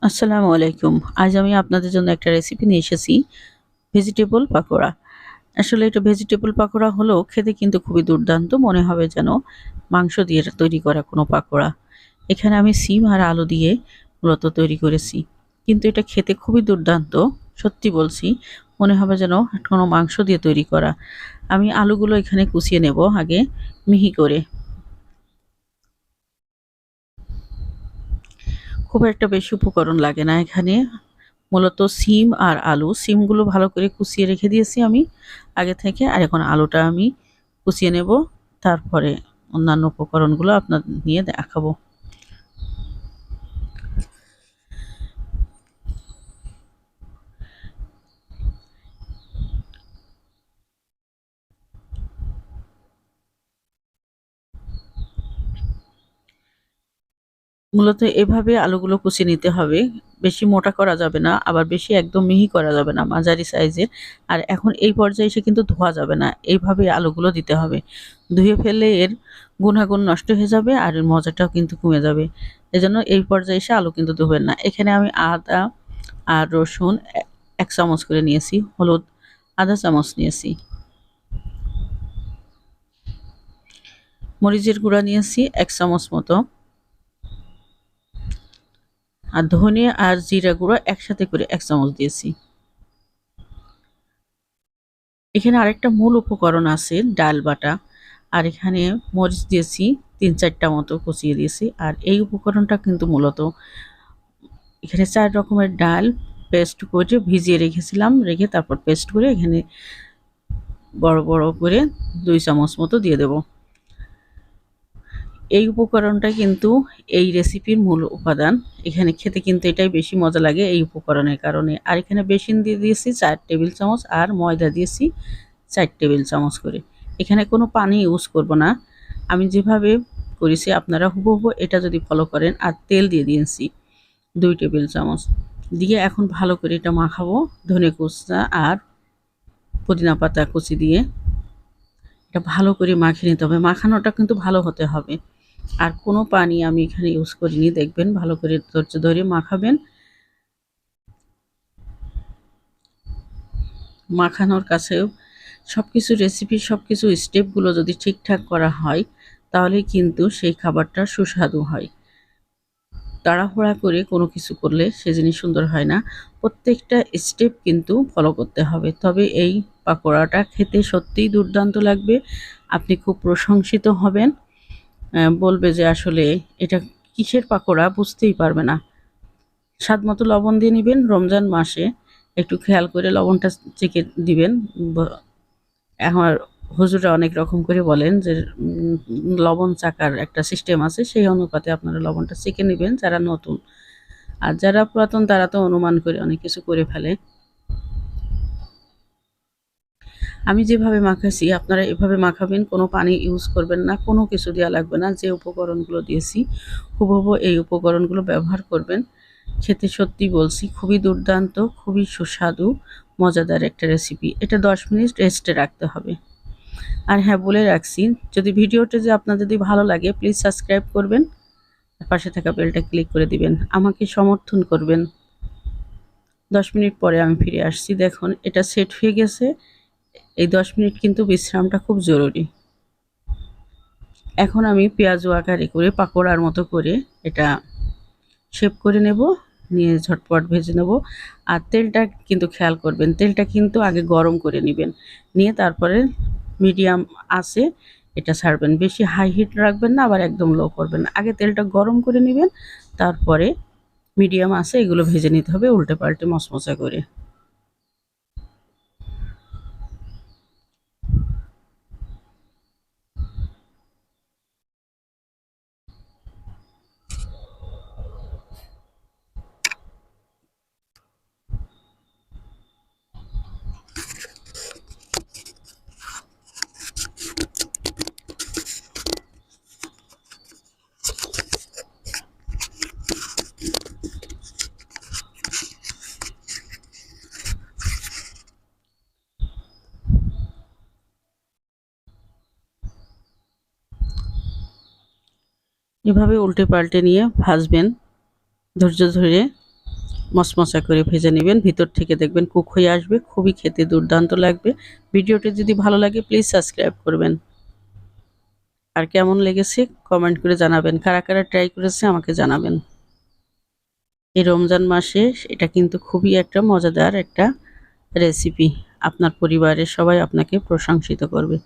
আসসালামু আলাইকুম। আজ আমি আপনাদের জন্য একটা রেসিপি নিয়ে এসেছি, ভেজিটেবল পাকোড়া। আসলে এটা ভেজিটেবল পাকোড়া হলেও খেতে কিন্তু খুবই দুর্দান্ত। মনে হবে যেন মাংস দিয়ে এটা তৈরি করা কোনো পাকোড়া। এখানে আমি সিম আর আলু দিয়ে মূলত তৈরি করেছি। কিন্তু এটা খেতে খুবই দুর্দান্ত। সত্যি বলছি, মনে হবে যেন কোনো মাংস দিয়ে তৈরি করা। আমি আলুগুলো এখানে কুচিয়ে নেব আগে মিহি করে। খুব একটা বেশি উপকরণ লাগে না এখানে। মূলত সিম আর আলু, সিমগুলো ভালো করে কুচিয়ে রেখে দিয়েছি আমি আগে থেকে। আর এখন আলুটা আমি কুচিয়ে নেব। তারপরে অন্যান্য উপকরণগুলো আপনাদের নিয়ে দেখাবো। মূলত এভাবে আলুগুলো কুচিয়ে নিতে হবে। বেশি মোটা করা যাবে না, আবার বেশি একদম মিহি করা যাবে না, মাঝারি সাইজের। আর এখন এই পর্যায়ে এসে কিন্তু ধোয়া যাবে না, এইভাবে আলুগুলো দিতে হবে। ধুয়ে ফেললে এর গুণাগুণ নষ্ট হয়ে যাবে আর এর মজাটাও কিন্তু কমে যাবে। এজন্য এই পর্যায়ে এসে আলু কিন্তু ধোবেন না। এখানে আমি আদা আর রসুন ১ চামচ করে নিয়েছি, হলুদ আধা চামচ নিয়েছি, মরিচের গুঁড়া নিয়েছি ১ চামচ মতো, আর ধনে আর জিরা গুঁড়ো একসাথে করে ১ চামচ দিয়েছি। এখানে আরেকটা মূল উপকরণ আছে, ডাল বাটা। আর এখানে মরিচ দিয়েছি ৩-৪টা মতো কুচিয়ে দিয়েছি। আর এই উপকরণটা কিন্তু মূলত এখানে ৪ রকমের ডাল পেস্ট করে ভিজিয়ে রেখেছিলাম, রেখে তারপর পেস্ট করে এখানে বড় বড় করে ২ চামচ মতো দিয়ে দেব। এই উপকরণটা কিন্তু এই রেসিপির মূল উপাদান। এখানে খেতে কিন্তু এটাই বেশি মজা লাগে এই উপকরণের কারণে। আর এখানে বেসন দিয়ে দিয়েছি ৪ টেবিল চামচ আর ময়দা দিয়েছি ৪ টেবিল চামচ করে। এখানে কোনো পানি ইউজ করব না। আমি যেভাবে করেছি আপনারা হুবহু এটা যদি ফলো করেন। আর তেল দিয়ে দিয়েছি ২ টেবিল চামচ। দিয়ে এখন ভালো করে এটা মাখাবো ধনে কুচা আর পুদিনা পাতা কুচি দিয়ে। এটা ভালো করে মাখিয়ে নিতে হবে। মাখানোটা কিন্তু ভালো হতে হবে। আর কোনো পানি আমি এখানে ইউজ করিনি, দেখবেন ভালো করে ধৈর্য ধরে মাখাবেন। মাখানোর কাছেও সবকিছু রেসিপি সবকিছু স্টেপগুলো যদি ঠিকঠাক করা হয় তাহলে কিন্তু সেই খাবারটা সুস্বাদু হয়। তাড়াহুড়া করে কোনো কিছু করলে সে জিনিস সুন্দর হয় না। প্রত্যেকটা স্টেপ কিন্তু ফলো করতে হবে। তবে এই পাকোড়াটা খেতে সত্যিই দুর্দান্ত লাগবে। আপনি খুব প্রশংসিত হবেন। বলবে যে আসলে এটা কিসের পাকোড়া বুঝতেই পারবে না। স্বাদমতো লবণ দিয়ে নিবেন। রমজান মাসে একটু খেয়াল করে লবণটা চেখে দিবেন। ব আমার হুজুররা অনেক রকম করে বলেন যে লবণ চাখার একটা সিস্টেম আছে, সেই অনুপাতে আপনারা লবণটা চেখে নিবেন যারা নতুন। আর যারা পুরাতন তারা তো অনুমান করে অনেক কিছু করে ফেলে। আমি যেভাবে মাখাইছি আপনারা এভাবে মাখাবেন, কোনো পানি ইউজ করবেন না, কোনো কিছু দেওয়া লাগবে না। যে উপকরণগুলো দিয়েছি হুবহু এই উপকরণগুলো ব্যবহার করবেন। খেতে সত্যি বলছি খুবই দুর্দান্ত, খুবই সুস্বাদু, মজাদার একটা রেসিপি। এটা ১০ মিনিট রেস্টে রাখতে হবে। আর হ্যাঁ, বলে রাখছি, যদি ভিডিওটা আপনার যদি ভালো লাগে প্লিজ সাবস্ক্রাইব করবেন। আর পাশে থাকা বেলটা ক্লিক করে দিবেন। আমাকে সমর্থন করবেন। ১০ মিনিট পরে আমি ফিরে আসছি। দেখুন এটা সেট হয়ে গেছে। এই ১০ মিনিট কিন্তু বিশ্রামটা খুব জরুরি। এখন আমি পেঁয়াজু আকারে করে পাকোড়ার মতো করে এটা শেপ করে নেব, নিয়ে ঝটপট ভেজে নেব। আর তেলটা কিন্তু খেয়াল করবেন, তেলটা কিন্তু আগে গরম করে নেবেন, নিয়ে তারপরে মিডিয়াম আঁচে এটা ছাড়বেন। বেশি হাই হিট রাখবেন না, আবার একদম লো করবেন না। আগে তেলটা গরম করে নেবেন, তারপরে মিডিয়াম আঁচে এগুলো ভেজে নিতে হবে উল্টে পাল্টে মচমচা করে। এভাবে উল্টে পাল্টে নিয়ে ভাজবেন ধৈর্য ধরে। মচমচা করে ভেজে নেবেন, ভিতর থেকে দেখবেন কুক হয়ে আসবে, খুবই খেতে দুর্দান্ত লাগবে। ভিডিওটি যদি ভালো লাগে প্লিজ সাবস্ক্রাইব করবেন। আর কেমন লেগেছে কমেন্ট করে জানাবেন, কারা কারা ট্রাই করেছে আমাকে জানাবেন। এই রমজান মাসে এটা কিন্তু খুবই একটা মজাদার একটা রেসিপি, আপনার পরিবারের সবাই আপনাকে প্রশংসিত করবে।